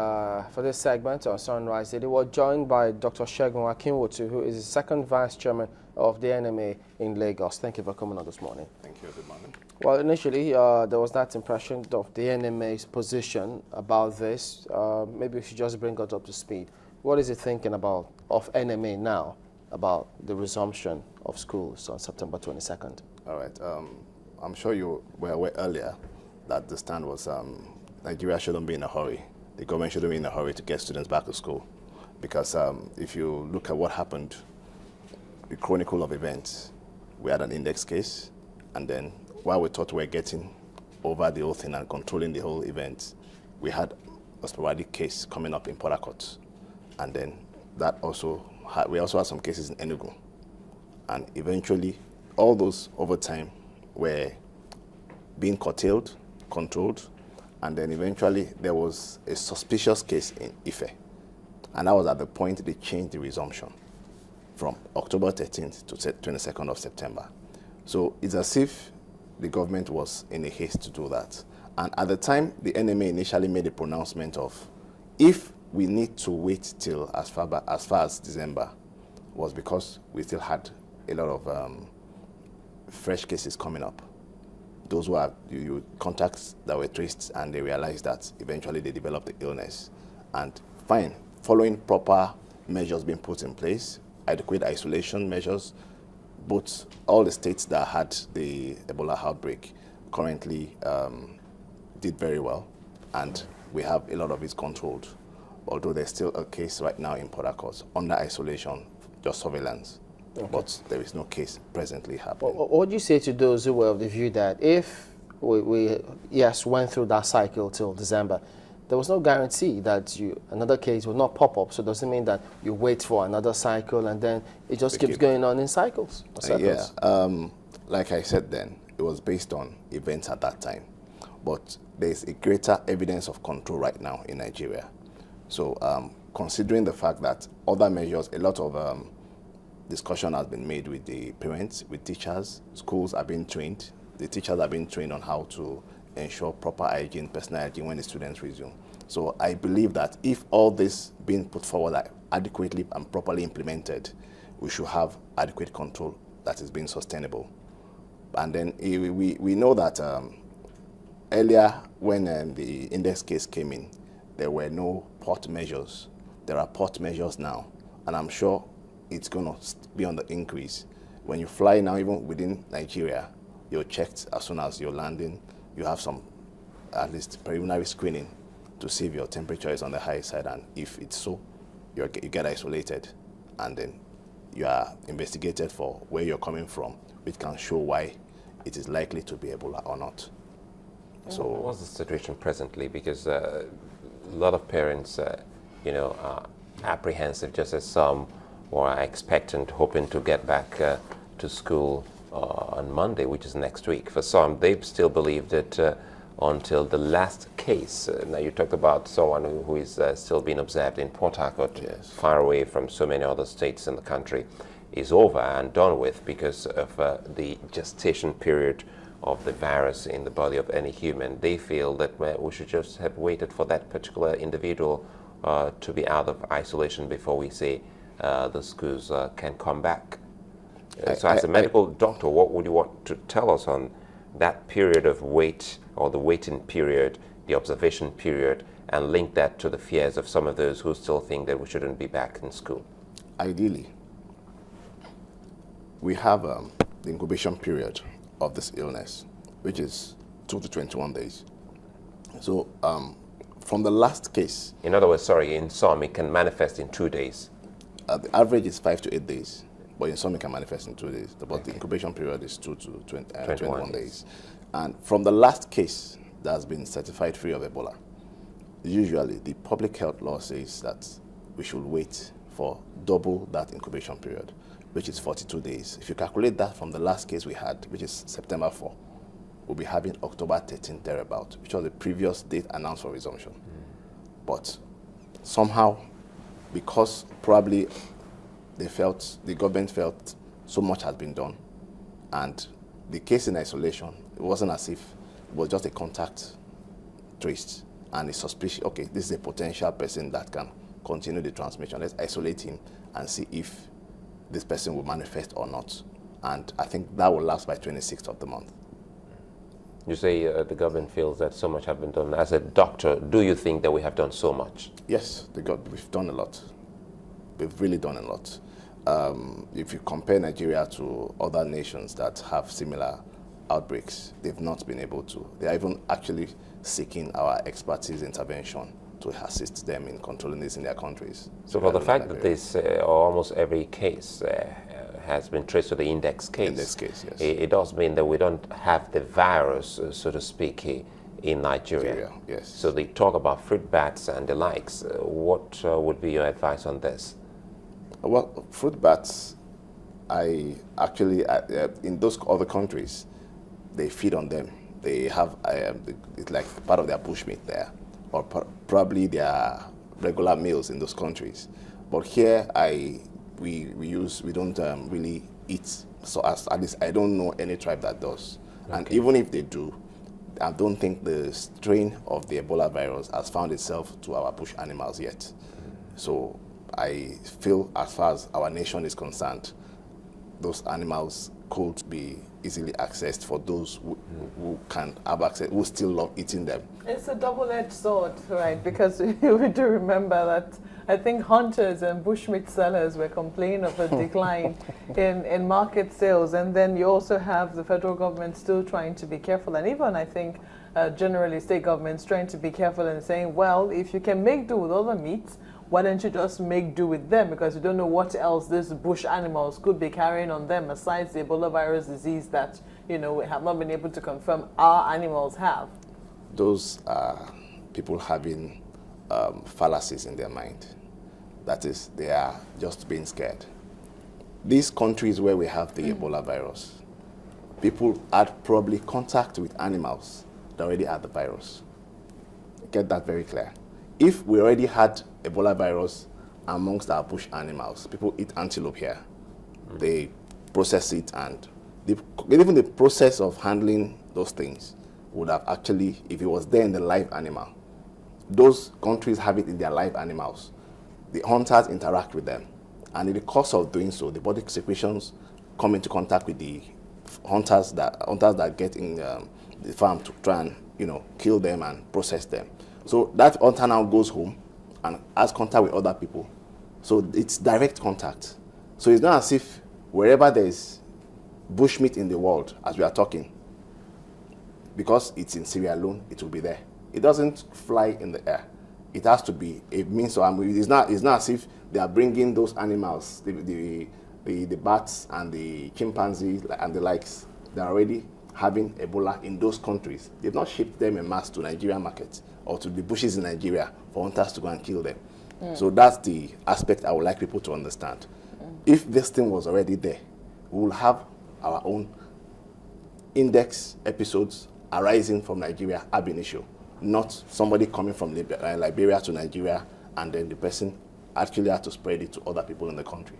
For this segment on Sunrise Daily, we're joined by Dr. Segun Akinwotun, who is the second vice chairman of the NMA in Lagos. Thank you for coming on this morning. Thank you. Good morning. Well, initially, there was that impression of the NMA's position about this. Maybe we should just bring us up to speed. What is it thinking about of NMA now about the resumption of schools on September 22nd? All right. I'm sure you were aware earlier that the stand was Nigeria shouldn't be in a hurry. The government shouldn't be in a hurry to get students back to school. Because if you look at what happened, the chronicle of events, we had an index case, and then while we thought we were getting over the whole thing and controlling the whole event, we had a sporadic case coming up in Port Harcourt. And then that also we also had some cases in Enugu. And eventually, all those over time were being curtailed, controlled, and then eventually there was a suspicious case in Ife. And that was at the point they changed the resumption from October 13th to 22nd of September. So it's as if the government was in a haste to do that. And at the time, the NMA initially made a pronouncement of, if we need to wait till as far as December, was because we still had a lot of fresh cases coming up. Those who have contacts that were traced, and they realized that eventually they developed the illness. And fine, following proper measures being put in place, adequate isolation measures, both all the states that had the Ebola outbreak currently did very well, and we have a lot of it controlled. Although there's still a case right now in Port Harcourt under isolation, just surveillance. Okay. But there is no case presently happening. What do you say to those who were of the view that if we went through that cycle till December, there was no guarantee that another case will not pop up? So does it mean that you wait for another cycle and then it just keeps going on in cycles? Like I said then, it was based on events at that time. But there's a greater evidence of control right now in Nigeria. So considering the fact that other measures, a lot of discussion has been made with the parents, with teachers, schools are being trained, the teachers are being trained on how to ensure proper hygiene, personal hygiene when the students resume. So I believe that if all this being put forward are adequately and properly implemented, we should have adequate control that is being sustainable. And then we know that earlier when the index case came in, there were no port measures. There are port measures now, and I'm sure it's going to be on the increase. When you fly now, even within Nigeria, you're checked as soon as you're landing. You have some, at least, preliminary screening to see if your temperature is on the high side, and if it's so, you get isolated, and then you are investigated for where you're coming from, which can show why it is likely to be Ebola or not. So, what's the situation presently? Because a lot of parents, are apprehensive, just as some were expectant, hoping to get back to school on Monday, which is next week. For some, they still believe that until the last case, now you talked about someone who is still being observed in Port Harcourt, yes, far away from so many other states in the country, is over and done with because of the gestation period of the virus in the body of any human. They feel that we should just have waited for that particular individual to be out of isolation before we say the schools can come back. So as a medical doctor, what would you want to tell us on that period of wait, or the waiting period, the observation period, and link that to the fears of some of those who still think that we shouldn't be back in school? Ideally, we have the incubation period of this illness, which is 2 to 21 days. So from the last case... In other words, in some it can manifest in 2 days. The average is 5 to 8 days, but in some it can manifest in 2 days. But the incubation period is 2 to 21 days. And from the last case that has been certified free of Ebola, usually the public health law says that we should wait for double that incubation period, which is 42 days. If you calculate that from the last case we had, which is September 4, we'll be having October 13 thereabout, which was the previous date announced for resumption. But somehow, because probably the government felt so much has been done, and the case in isolation, it wasn't as if it was just a contact traced, and is suspicious, okay, this is a potential person that can continue the transmission. Let's isolate him and see if this person will manifest or not. And I think that will last by 26th of the month. You say the government feels that so much has been done. As a doctor, do you think that we have done so much? Yes, we've done a lot. We've really done a lot. If you compare Nigeria to other nations that have similar outbreaks, they've not been able to. They are even actually seeking our expertise intervention to assist them in controlling this in their countries. So for the fact that this, almost every case has been traced to the index case. Index case, yes. It does mean that we don't have the virus, so to speak, in Nigeria. Yes. So they talk about fruit bats and the likes. What would be your advice on this? Well, fruit bats, I actually, in those other countries, they feed on them. They have, it's like part of their bushmeat there, or probably their regular meals in those countries. But here, we don't really eat. So at least I don't know any tribe that does. Okay. And even if they do, I don't think the strain of the Ebola virus has found itself to our bush animals yet. So I feel as far as our nation is concerned, those animals could be easily accessed for those who can have access, who still love eating them. It's a double-edged sword, right? Because we do remember that I think hunters and bushmeat sellers were complaining of a decline in market sales. And then you also have the federal government still trying to be careful. And even, I think, generally state governments trying to be careful and saying, well, if you can make do with other meats, why don't you just make do with them? Because you don't know what else these bush animals could be carrying on them besides the Ebola virus disease that, we have not been able to confirm our animals have. Those are people having fallacies in their mind. That is, they are just being scared. These countries where we have the Ebola virus, people had probably contact with animals that already had the virus. Get that very clear. If we already had Ebola virus amongst our bush animals, people eat antelope here. They process it, and even the process of handling those things would have actually, if it was there in the live animal, those countries have it in their live animals. The hunters interact with them, and in the course of doing so, the body secretions come into contact with the hunters that get in the farm to try and kill them and process them. So that hunter now goes home and has contact with other people. So it's direct contact. So it's not as if wherever there is bushmeat in the world, as we are talking, because it's in Sierra Leone, it will be there. It doesn't fly in the air. It has to be a means of, it's not as if they are bringing those animals, the bats and the chimpanzees and the likes. They're already having Ebola in those countries. They've not shipped them en masse to Nigerian markets or to the bushes in Nigeria for hunters to go and kill them. So that's the aspect I would like people to understand. If this thing was already there, we will have our own index episodes arising from Nigeria ab initio, not somebody coming from Liberia to Nigeria and then the person actually had to spread it to other people in the country.